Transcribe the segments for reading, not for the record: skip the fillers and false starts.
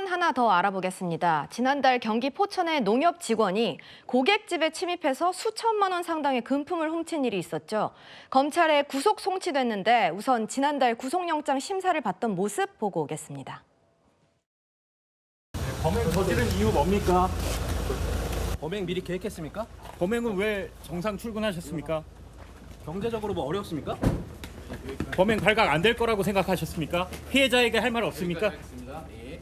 사건 하나 더 알아보겠습니다. 지난달 경기 포천의 농협 직원이 고객집에 침입해서 수천만 원 상당의 금품을 훔친 일이 있었죠. 검찰에 구속 송치됐는데 우선 지난달 구속영장 심사를 받던 모습 보고 오겠습니다. 범행 저지른 이유 뭡니까? 범행 미리 계획했습니까? 범행은 왜 정상 출근하셨습니까? 경제적으로 뭐 어렵습니까? 범행 발각 안 될 거라고 생각하셨습니까? 피해자에게 할 말 없습니까? 예.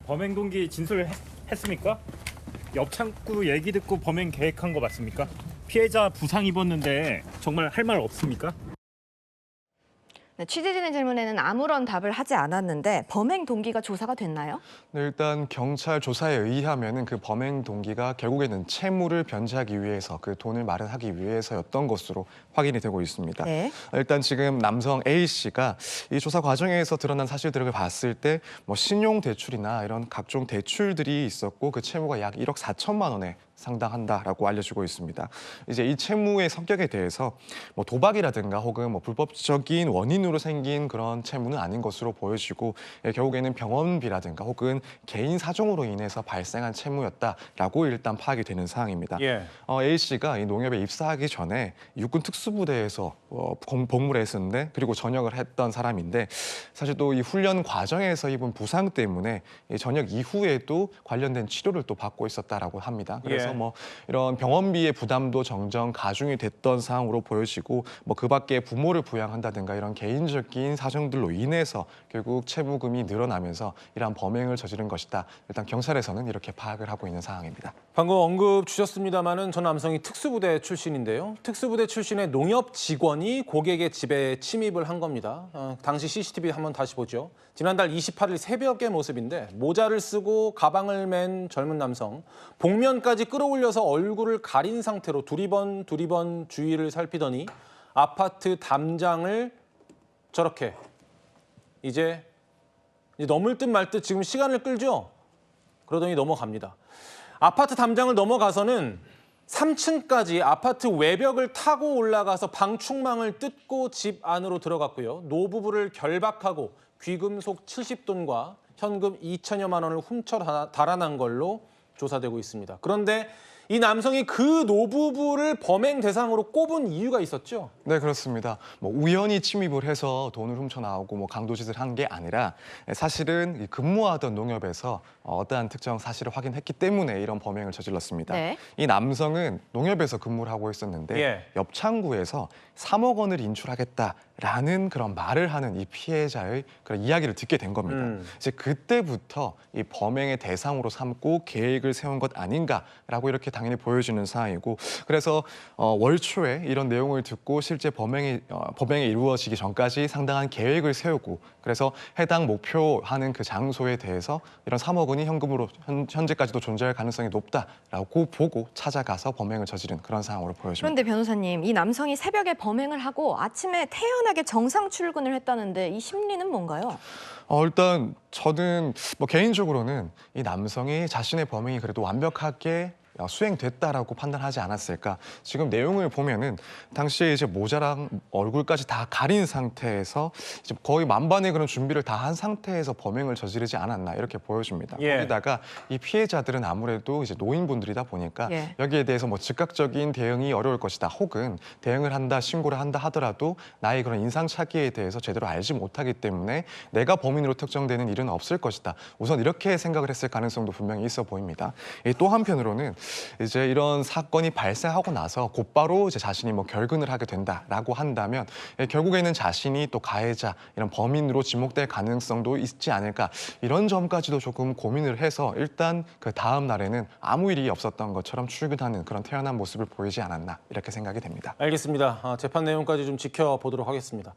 범행 동기 진술했습니까? 옆 창구 얘기 듣고 범행 계획한 거 맞습니까? 피해자 부상 입었는데 정말 할 말 없습니까? 네, 취재진의 질문에는 아무런 답을 하지 않았는데 범행 동기가 조사가 됐나요? 네, 일단 경찰 조사에 의하면은 그 범행 동기가 결국에는 채무를 변제하기 위해서 그 돈을 마련하기 위해서였던 것으로 확인이 되고 있습니다. 네. 일단 지금 남성 A 씨가 이 조사 과정에서 드러난 사실들을 봤을 때 뭐 신용 대출이나 이런 각종 대출들이 있었고 그 채무가 약 1억 4천만 원에 상당한다라고 알려지고 있습니다. 이제 이 채무의 성격에 대해서 뭐 도박이라든가 혹은 뭐 불법적인 원인으로 생긴 그런 채무는 아닌 것으로 보여지고 결국에는 병원비라든가 혹은 개인 사정으로 인해서 발생한 채무였다라고 일단 파악이 되는 사항입니다. 예. A 씨가 이 농협에 입사하기 전에 육군 특수부대에서 복무를 했었는데 그리고 전역을 했던 사람인데 사실 또 이 훈련 과정에서 입은 부상 때문에 이 전역 이후에도 관련된 치료를 또 받고 있었다라고 합니다. 그래서 예. 뭐 이런 병원비의 부담도 점점 가중이 됐던 상황으로 보여지고 뭐 그밖에 부모를 부양한다든가 이런 개인적인 사정들로 인해서 결국 채무금이 늘어나면서 이러한 범행을 저지른 것이다. 일단 경찰에서는 이렇게 파악을 하고 있는 상황입니다. 방금 언급 주셨습니다마는 저 남성이 특수부대 출신인데요. 특수부대 출신의 농협 직원이 고객의 집에 침입을 한 겁니다. 당시 CCTV 한번 다시 보죠. 지난달 28일 새벽의 모습인데 모자를 쓰고 가방을 맨 젊은 남성, 복면까지 끌어올려서 얼굴을 가린 상태로 두리번 주위를 살피더니 아파트 담장을 저렇게 이제 넘을 듯 말 듯 지금 시간을 끌죠. 그러더니 넘어갑니다. 아파트 담장을 넘어가서는 3층까지 아파트 외벽을 타고 올라가서 방충망을 뜯고 집 안으로 들어갔고요. 노부부를 결박하고 귀금속 70돈과 현금 2천여만 원을 훔쳐 달아난 걸로 조사되고 있습니다. 그런데 이 남성이 그 노부부를 범행 대상으로 꼽은 이유가 있었죠? 네, 그렇습니다. 뭐 우연히 침입을 해서 돈을 훔쳐 나오고 뭐 강도짓을 한 게 아니라 사실은 근무하던 농협에서 어떠한 특정 사실을 확인했기 때문에 이런 범행을 저질렀습니다. 네. 이 남성은 농협에서 근무를 하고 있었는데 예. 옆 창구에서 3억 원을 인출하겠다라는 그런 말을 하는 이 피해자의 그런 이야기를 듣게 된 겁니다. 이제 그때부터 이 범행의 대상으로 삼고 계획을 세운 것 아닌가라고 이렇게 당연히 보여지는 상황이고 그래서 월 초에 이런 내용을 듣고 실제 범행이 이루어지기 전까지 상당한 계획을 세우고 그래서 해당 목표하는 그 장소에 대해서 이런 3억 원이 현금으로 현재까지도 존재할 가능성이 높다라고 보고 찾아가서 범행을 저지른 그런 상황으로 보여집니다. 그런데 변호사님, 이 남성이 새벽에 범행을 하고 아침에 태연하게 정상 출근을 했다는데 이 심리는 뭔가요? 일단 저는 뭐 개인적으로는 이 남성이 자신의 범행이 그래도 완벽하게 수행됐다라고 판단하지 않았을까. 지금 내용을 보면은 당시에 이제 모자랑 얼굴까지 다 가린 상태에서 이제 거의 만반의 그런 준비를 다 한 상태에서 범행을 저지르지 않았나 이렇게 보여집니다. 예. 거기다가 이 피해자들은 아무래도 이제 노인분들이다 보니까 예. 여기에 대해서 뭐 즉각적인 대응이 어려울 것이다. 혹은 대응을 한다, 신고를 한다 하더라도 나의 그런 인상착의에 대해서 제대로 알지 못하기 때문에 내가 범인으로 특정되는 일은 없을 것이다. 우선 이렇게 생각을 했을 가능성도 분명히 있어 보입니다. 또 한편으로는 이제 이런 사건이 발생하고 나서 곧바로 이제 자신이 뭐 결근을 하게 된다라고 한다면 결국에는 자신이 또 가해자, 이런 범인으로 지목될 가능성도 있지 않을까 이런 점까지도 조금 고민을 해서 일단 그 다음 날에는 아무 일이 없었던 것처럼 출근하는 그런 태연한 모습을 보이지 않았나 이렇게 생각이 됩니다. 알겠습니다. 재판 내용까지 좀 지켜보도록 하겠습니다.